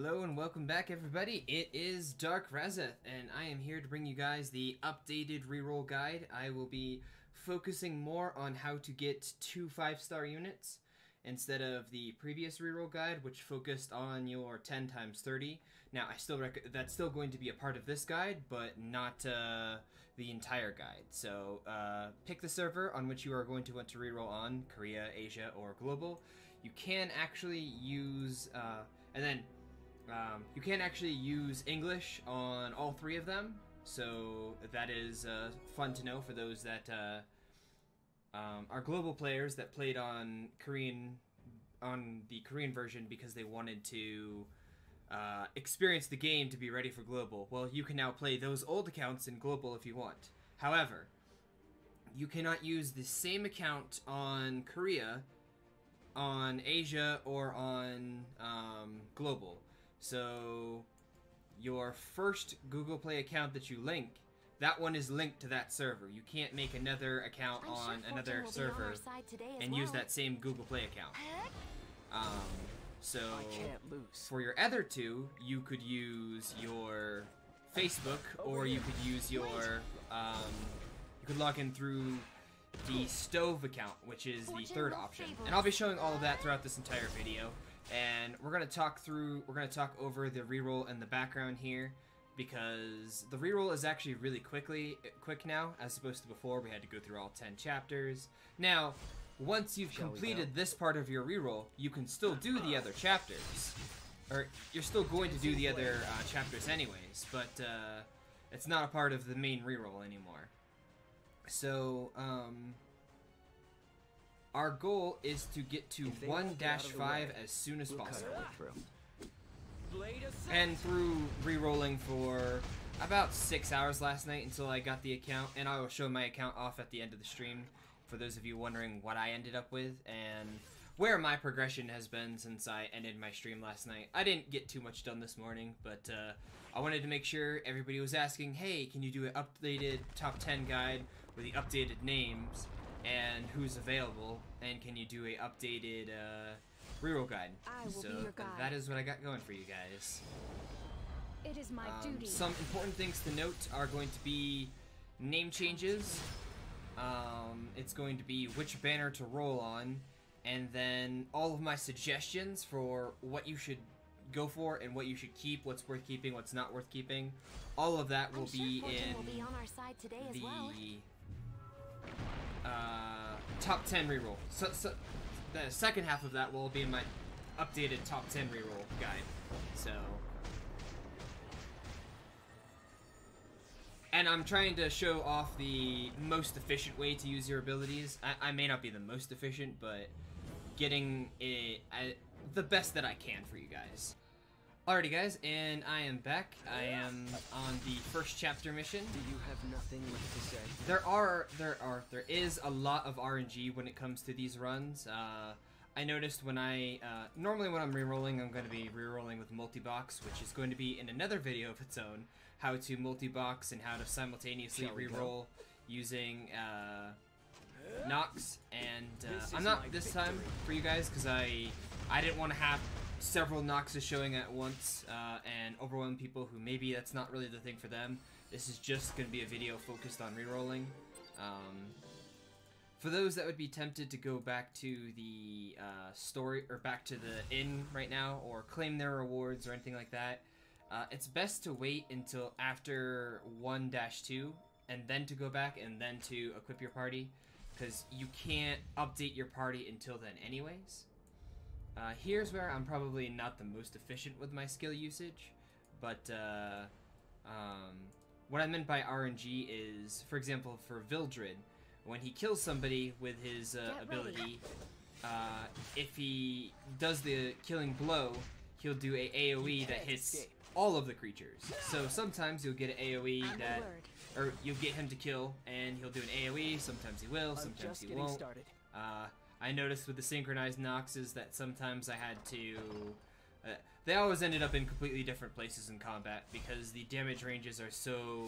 Hello and welcome back, everybody. It is Dark Razeth, and I am here to bring you guys the updated reroll guide. I will be focusing more on how to get 2 5-star units instead of the previous reroll guide, which focused on your 10 times 30. Now, that's still going to be a part of this guide, but not the entire guide. So, pick the server on which you are going to want to reroll on, Korea, Asia, or Global. You can actually use, you can actually use English on all 3 of them, so that is fun to know for those that are global players that played on the Korean version because they wanted to experience the game to be ready for global. Well, you can now play those old accounts in global if you want. However, you cannot use the same account on Korea, on Asia, or on global. So, your first Google Play account that you link, that one is linked to that server. You can't make another account on another server and use that same Google Play account. So, for your other 2, you could use your Facebook, or you could use your, you could log in through the Stove account, which is the 3rd option. And I'll be showing all of that throughout this entire video. And we're gonna talk over the reroll and the background here, because the reroll is actually really quick now, as opposed to before we had to go through all 10 chapters. Now, once you've completed this part of your reroll, you can still do the other chapters. Or, you're still going to do the other chapters anyways, but it's not a part of the main reroll anymore. So, our goal is to get to 1-5 as soon as possible. And through re-rolling for about 6 hours last night until I got the account, and I will show my account off at the end of the stream for those of you wondering what I ended up with and where my progression has been since I ended my stream last night. I didn't get too much done this morning, but I wanted to make sure everybody was asking, hey, can you do an updated top 10 guide with the updated names and who's available, and can you do a updated reroll guide? So that is what I got going for you guys. It is my duty. Some important things to note are going to be name changes. It's going to be which banner to roll on, and then all of my suggestions for what you should go for and what you should keep, what's worth keeping, what's not worth keeping. All of that will be in the top 10 reroll. So the second half of that will be in my updated top 10 reroll guide. So, and I'm trying to show off the most efficient way to use your abilities. I may not be the most efficient, but getting it the best that I can for you guys. Alrighty guys, and I am back. I am on the first chapter mission. Do you have nothing left to say? There is a lot of RNG when it comes to these runs. I noticed when normally when I'm rerolling, I'm going to be rerolling with multi-box, which is going to be in another video of its own, how to multi-box and how to simultaneously reroll using Nox, and I'm not this time for you guys because I didn't want to have several Noxes showing at once and overwhelm people who maybe that's not really the thing for them. This is just going to be a video focused on rerolling. For those that would be tempted to go back to the story, or back to the inn right now, or claim their rewards or anything like that, it's best to wait until after 1-2 and then to go back and then to equip your party, because you can't update your party until then anyways. Here's where I'm probably not the most efficient with my skill usage, but what I meant by RNG is, for example, for Vildred, when he kills somebody with his ability, if he does the killing blow, he'll do a AoE that hits all of the creatures. So sometimes you'll get an AoE that, or you'll get him to kill, and he'll do an AoE, sometimes he will, sometimes he won't. I noticed with the synchronized Noxes that sometimes I had to... they always ended up in completely different places in combat because the damage ranges are so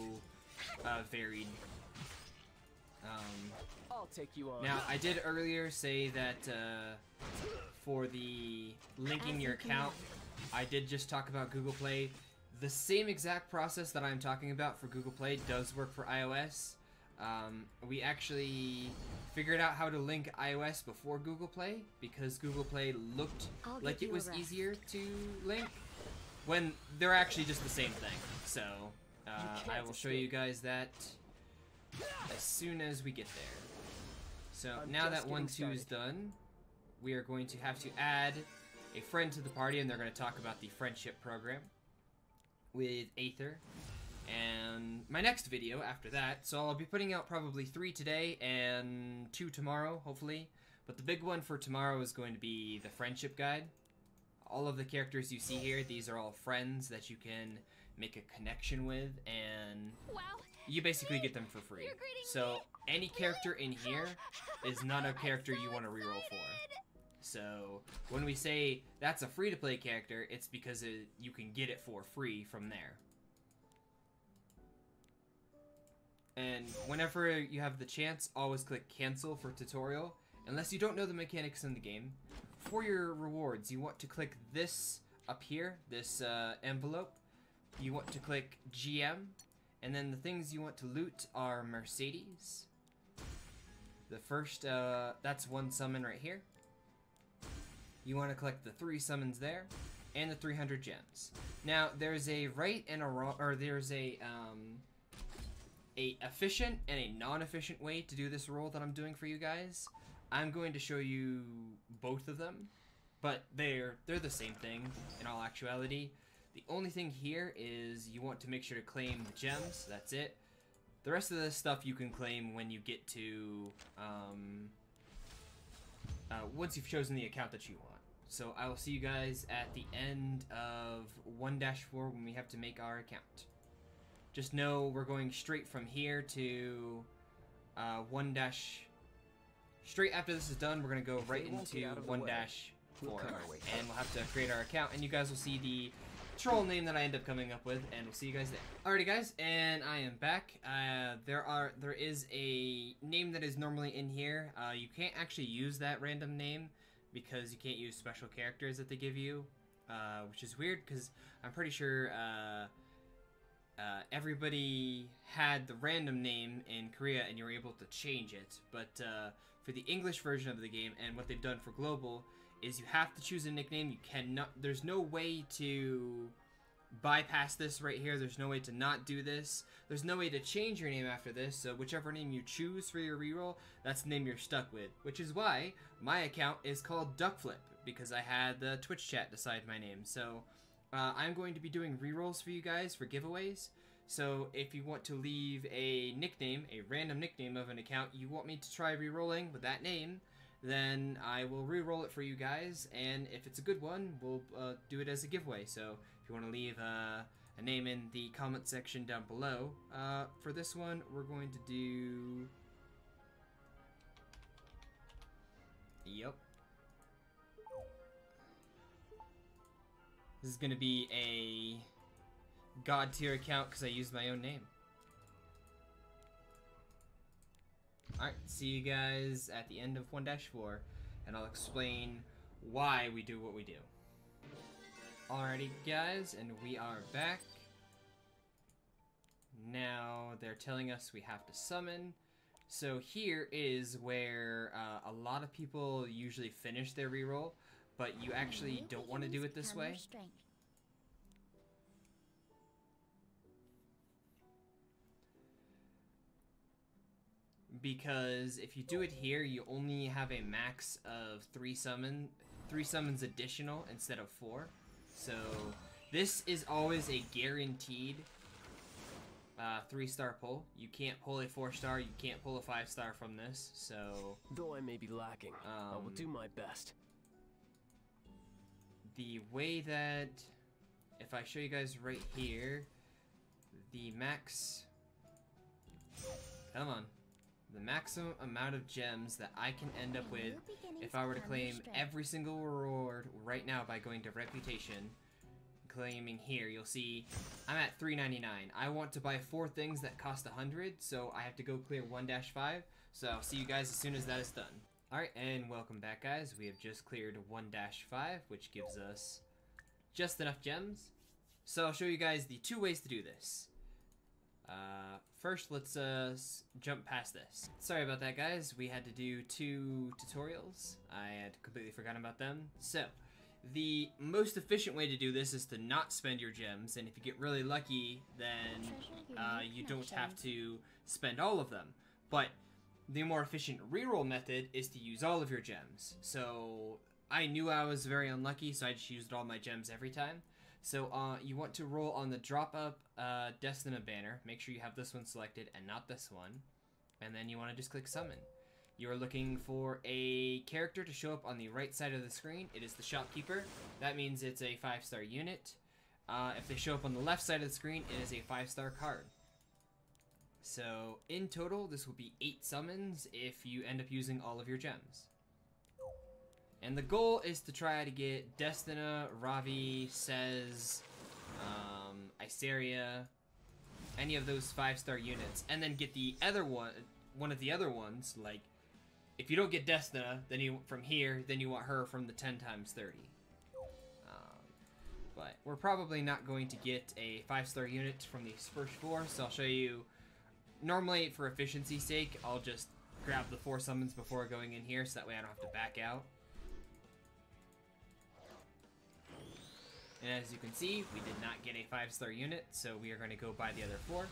varied. I'll take you on. Now, I did earlier say that for the linking your account I did just talk about Google Play. The same exact process that I'm talking about for Google Play does work for iOS. We actually figured out how to link iOS before Google Play because Google Play looked like it was easier to link when they're actually just the same thing. So I will show you guys that as soon as we get there. So now that 1-2 is done, we are going to have to add a friend to the party, and they're going to talk about the friendship program with Aether. And my next video after that, so I'll be putting out probably 3 today and 2 tomorrow, hopefully. But the big one for tomorrow is going to be the friendship guide. All of the characters you see here, these are all friends that you can make a connection with, and you basically get them for free. So any character in here is not a character you want to reroll for. So when we say that's a free-to-play character, it's because you can get it for free from there. And whenever you have the chance, always click cancel for tutorial, unless you don't know the mechanics in the game. For your rewards, you want to click this up here, this envelope. You want to click GM, and then the things you want to loot are Mercedes. The first, that's 1 summon right here. You want to collect the 3 summons there, and the 300 gems. Now, there's a right and a wrong, or there's a efficient and a non-efficient way to do this roll that I'm doing for you guys. I'm going to show you both of them, but they're the same thing in all actuality. The only thing here is you want to make sure to claim the gems. That's it. The rest of this stuff you can claim when you get to once you've chosen the account that you want. So I will see you guys at the end of 1-4 when we have to make our account. Just know we're going straight from here to 1-. Straight after this is done, we're going to go right into 1-4. And we'll have to create our account, and you guys will see the troll name that I end up coming up with, and we'll see you guys there. Alrighty guys, and I am back. There is a name that is normally in here. You can't actually use that random name because you can't use special characters that they give you, which is weird because I'm pretty sure everybody had the random name in Korea and you were able to change it. But for the English version of the game, and what they've done for global, is you have to choose a nickname. You cannot, there's no way to bypass this right here. There's no way to not do this. There's no way to change your name after this, so whichever name you choose for your reroll, that's the name you're stuck with. Which is why my account is called Duckflip, because I had the Twitch chat decide my name. So I'm going to be doing rerolls for you guys for giveaways. So if you want to leave a nickname, a random nickname of an account you want me to try rerolling with that name, then I will re-roll it for you guys, and if it's a good one, we'll do it as a giveaway. So if you want to leave a name in the comment section down below, for this one, we're going to do... Yep. This is going to be a God tier account because I used my own name. Alright, see you guys at the end of 1-4, and I'll explain why we do what we do. Alrighty guys, and we are back. Now they're telling us we have to summon. So here is where a lot of people usually finish their reroll, but you actually don't want to do it this way. Because if you do it here, you only have a max of 3 summons additional instead of 4. So this is always a guaranteed 3-star pull. You can't pull a 4-star, you can't pull a 5-star from this. So though I may be lacking, I will do my best. The way that, if I show you guys right here, the max, come on. The maximum amount of gems that I can end up with if I were to claim every single reward right now by going to Reputation, claiming here, you'll see I'm at $3.99. I want to buy 4 things that cost 100, so I have to go clear 1-5. So I'll see you guys as soon as that is done. Alright, and welcome back guys. We have just cleared 1-5, which gives us just enough gems. So I'll show you guys the 2 ways to do this. First, let's jump past this. Sorry about that, guys. We had to do 2 tutorials. I had completely forgotten about them. So, the most efficient way to do this is to not spend your gems, and if you get really lucky, then you don't have to spend all of them. But the more efficient reroll method is to use all of your gems. So, I knew I was very unlucky, so I just used all my gems every time. So you want to roll on the drop up Destina banner. Make sure you have this one selected and not this one. And then you want to just click summon. You are looking for a character to show up on the right side of the screen. It is the shopkeeper. That means it's a 5-star unit. If they show up on the left side of the screen, it is a 5-star card. So in total, this will be 8 summons if you end up using all of your gems. And the goal is to try to get Destina, Ravi, Sez, Iseria, any of those 5-star units, and then get the other one of the other ones. Like, if you don't get Destina, then you from here, then you want her from the 10 times 30. But we're probably not going to get a 5-star unit from these first 4, so I'll show you. Normally, for efficiency's sake, I'll just grab the 4 summons before going in here, so that way I don't have to back out. And as you can see, we did not get a 5-star unit, so we are going to go buy the other 4. I'll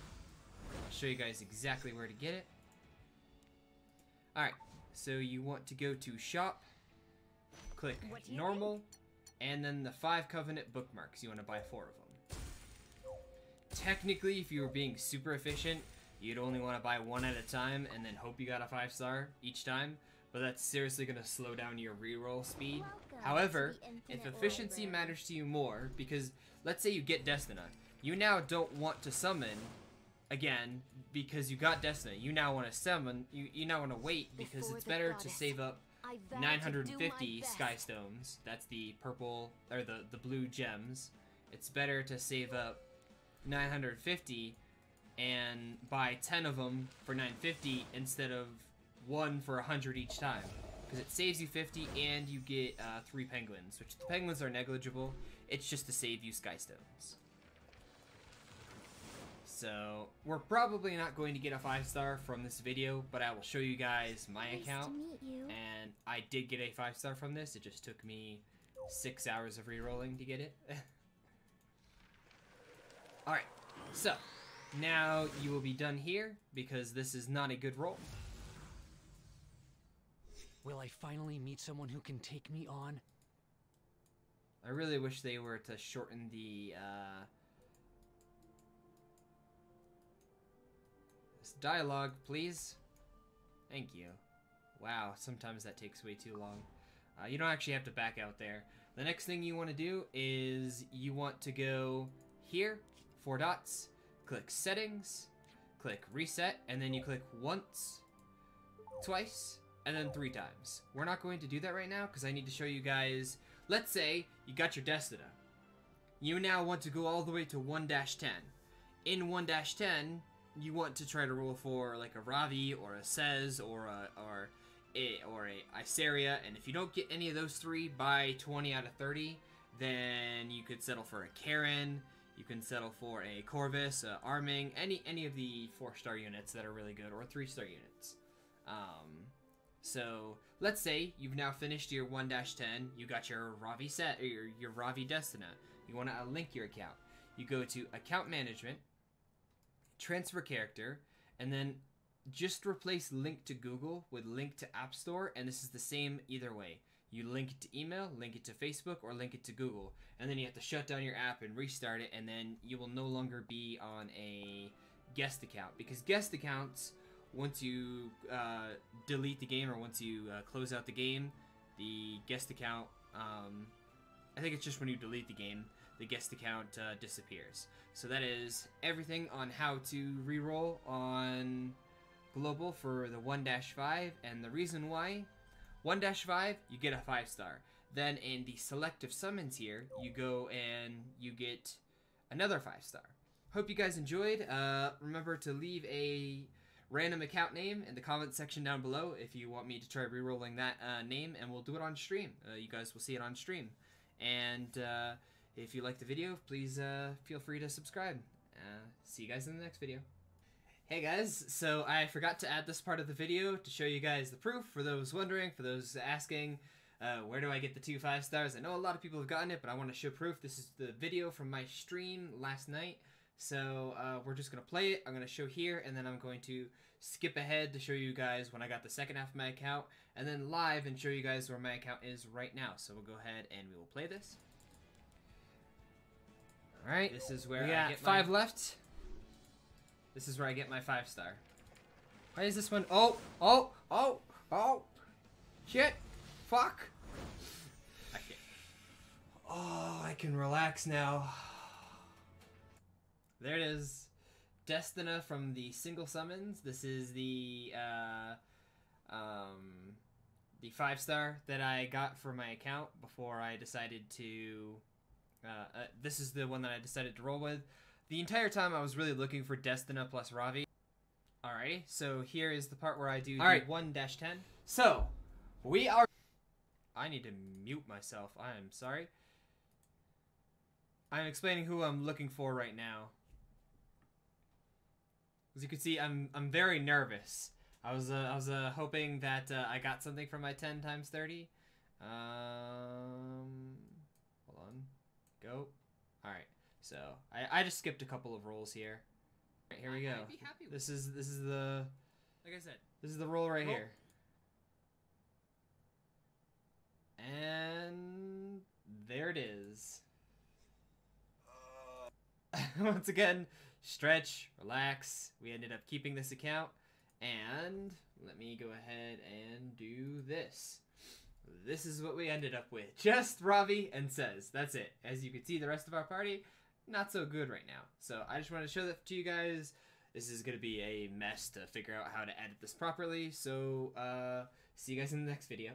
show you guys exactly where to get it. Alright, so you want to go to shop, click normal, and then the 5 covenant bookmarks. You want to buy 4 of them. Technically, if you were being super efficient, you'd only want to buy 1 at a time and then hope you got a 5-star each time. But that's seriously going to slow down your reroll speed. However, if efficiency matters to you more, because let's say you get Destina, you now don't want to summon again because you got Destina. You now want to summon, you now want to wait because it's better to save up 950 Sky Stones. That's the purple, or the blue gems. It's better to save up 950 and buy 10 of them for 950 instead of 1 for 100 each time, because it saves you 50 and you get 3 penguins, which the penguins are negligible. It's just to save you Sky Stones. So we're probably not going to get a 5-star from this video, but I will show you guys my account. And I did get a 5-star from this. It just took me 6 hours of re-rolling to get it. Alright, so now you will be done here because this is not a good roll. Will I finally meet someone who can take me on? I really wish they were to shorten the, this dialogue, please. Thank you. Wow, sometimes that takes way too long. You don't actually have to back out there. The next thing you want to do is you want to go here, 4 dots, click settings, click reset, and then you click once, twice, and then 3 times. We're not going to do that right now because I need to show you guys. Let's say you got your Destina. You now want to go all the way to 1-10. In 1-10, you want to try to roll for like a Ravi or a Sez or a Iseria, and if you don't get any of those 3 by 20 out of 30, then you could settle for a Karen. You can settle for a Corvus, Arming, any of the 4-star units that are really good, or 3-star units. So let's say you've now finished your 1-10. You got your Ravi set or your Ravi Destina. You want to link your account. You go to Account Management, Transfer Character, and then just replace Link to Google with Link to App Store, and this is the same either way. You link it to email, link it to Facebook, or link it to Google, and then you have to shut down your app and restart it, and then you will no longer be on a guest account, because guest accounts, once you delete the game or once you close out the game, the guest account, I think it's just when you delete the game, the guest account disappears. So that is everything on how to reroll on Global for the 1-5, and the reason why, 1-5, you get a 5-star. Then in the selective summons here, you go and you get another 5-star. Hope you guys enjoyed. Remember to leave a random account name in the comment section down below if you want me to try rerolling that name, and we'll do it on stream. You guys will see it on stream. And If you liked the video, please feel free to subscribe. See you guys in the next video. Hey guys, so I forgot to add this part of the video to show you guys the proof. For those wondering, for those asking, where do I get the 2 5 stars? I know a lot of people have gotten it, but I want to show proof. This is the video from my stream last night. So we're just going to play it. I'm going to show here, and then I'm going to skip ahead to show you guys when I got the second half of my account, and then live and show you guys where my account is right now. So we'll go ahead and we will play this. Alright, this is where I get 5 left. This is where I get my 5 star. Why is this one? Oh! Shit! Fuck! Okay. Oh, I can relax now. There it is. Destina from the single summons. This is the 5 star that I got for my account before I decided to... this is the one that I decided to roll with. The entire time I was really looking for Destina plus Ravi. Alrighty, so here is the part where I do the 1-10. So, we are... I need to mute myself. I am sorry. I'm explaining who I'm looking for right now. As you can see, I'm very nervous. I was hoping that I got something from my 10 times 30. Hold on. Go. Alright, so I just skipped a couple of rolls here. Alright, here we go. This is the, like I said, this is the roll right here. And there it is. Once again, stretch, relax. We ended up keeping this account, and let me go ahead and do this. This is what we ended up with. Just Ravi and Sez. That's it. As you can see, the rest of our party, not so good right now. So I just wanted to show that to you guys. This is going to be a mess to figure out how to edit this properly. So see you guys in the next video.